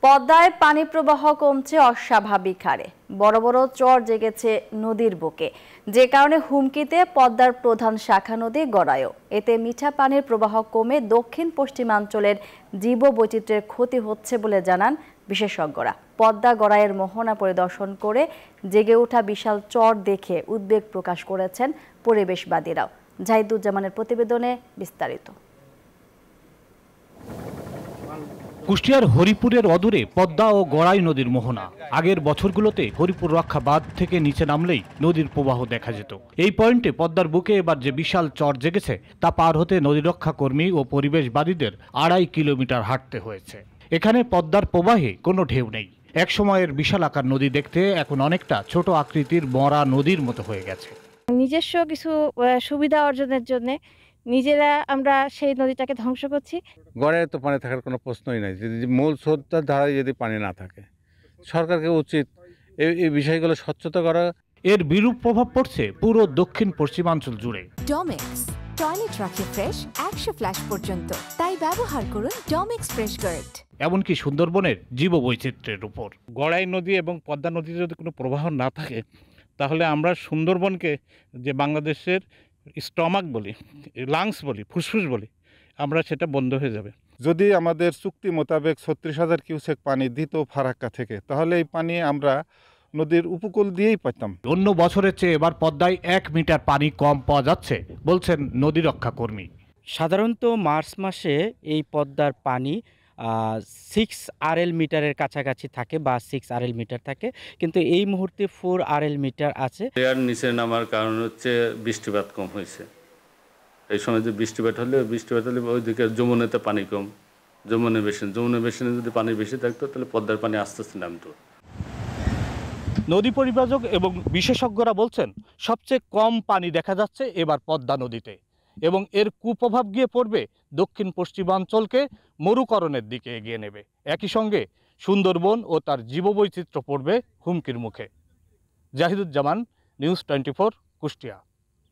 পদ্মায় পানি প্রবাহ কমছে অস্বাভাবিক হারে। বড় বড় চর জেগেছে নদীর বুকে, যে কারণে হুমকিতে পদ্মার প্রধান শাখা নদী গড়ায়ও। এতে মিঠা পানির প্রবাহ কমে দক্ষিণ পশ্চিমাঞ্চলের জীববৈচিত্র্যের ক্ষতি হচ্ছে বলে জানান বিশেষজ্ঞরা। পদ্মা গড়াইয়ের মোহনা পরিদর্শন করে জেগে ওঠা বিশাল চর দেখে উদ্বেগ প্রকাশ করেছেন পরিবেশবাদীরাও। জাহিদুজ্জামানের প্রতিবেদনে বিস্তারিত। কুষ্টিয়ার হরিপুরের অদূরে পদ্মা ও গড়াই নদীর মোহনা। আগের বছরগুলোতে হরিপুর রক্ষা বাঁধ থেকে নিচে নামলেই নদীর প্রবাহ দেখা যেত। এই পয়েন্টে পদ্মার বুকে এবার যে বিশাল চর জেগেছে তা পার হতে নদীরক্ষা কর্মী ও পরিবেশবাদীদের 2.5 কিলোমিটার হাঁটতে হয়েছে। এখানে পদ্মার প্রবাহে কোনো ঢেউ নেই। এক সময়ের বিশাল আকার নদী দেখতে এখন অনেকটা ছোট আকৃতির মরা নদীর মতো হয়ে গেছে। নিজস্ব কিছু সুবিধা অর্জনের জন্য নিজেরা আমরা সেই নদীটাকে ধ্বংস করছি। গড়ায় তো পানি থাকার কোনো প্রশ্নই নাই। যদি মূল স্রোতটার ধারায় যদি পানি না থাকে, সরকারকে উচিত এই বিষয়গুলো স্বচ্ছতা করা। এর বিরূপ প্রভাব পড়ছে পুরো দক্ষিণ পশ্চিমাঞ্চল জুড়ে। ডমেক্স টয়লেট রাখে ফ্রেশ 100 ফ্ল্যাশ পর্যন্ত, তাই ব্যবহার করুন ডমেক্স ফ্রেশ গার্ড। এমনকি সুন্দরবনের জীববৈচিত্র্যের উপর। গড়াই নদী এবং পদ্মা নদীতে যদি কোনো প্রবাহ না থাকে, তাহলে আমরা সুন্দরবনকে, যে বাংলাদেশের স্টমাক বলি, লাংস বলি, ফুসফুস বলি, আমরা সেটা বন্ধ হয়ে যাবে। যদি আমাদের চুক্তি মোতাবেক 36,000 কিউসেক পানি দিত ফারাক্কা থেকে, তাহলে এই পানি আমরা নদীর উপকূল দিয়েই পাইতাম। অন্য বছরের চেয়ে এবার পদ্মায় 1 মিটার পানি কম পাওয়া যাচ্ছে বলছেন নদী রক্ষা কর্মী। সাধারণত মার্চ মাসে এই পদ্মার পানি 6 আরএল মিটারের কাছাকাছি থাকে বা 6 আরএল মিটার থাকে, কিন্তু এই মুহূর্তে 4 আরএল মিটার আছে। এর নিচে নামার কারণ হচ্ছে বৃষ্টিপাত কম হয়েছে। এই সময় যে বৃষ্টিপাত হলে ওইদিকে যমুনাতে পানি কম, যমুনা বেসিনে যদি পানি বেশি থাকতো তাহলে পদ্মার পানি আস্তে আস্তে নামতো। নদী পরিব্রাজক এবং বিশেষজ্ঞরা বলছেন সবচেয়ে কম পানি দেখা যাচ্ছে এবার পদ্মা নদীতে, এবং এর কুপ্রভাব গিয়ে পড়বে দক্ষিণ পশ্চিমাঞ্চলকে মরুকরণের দিকে এগিয়ে নেবে। একই সঙ্গে সুন্দরবন ও তার জীববৈচিত্র্য পড়বে হুমকির মুখে। জাহিদুজ্জামান, নিউজ 24, কুষ্টিয়া।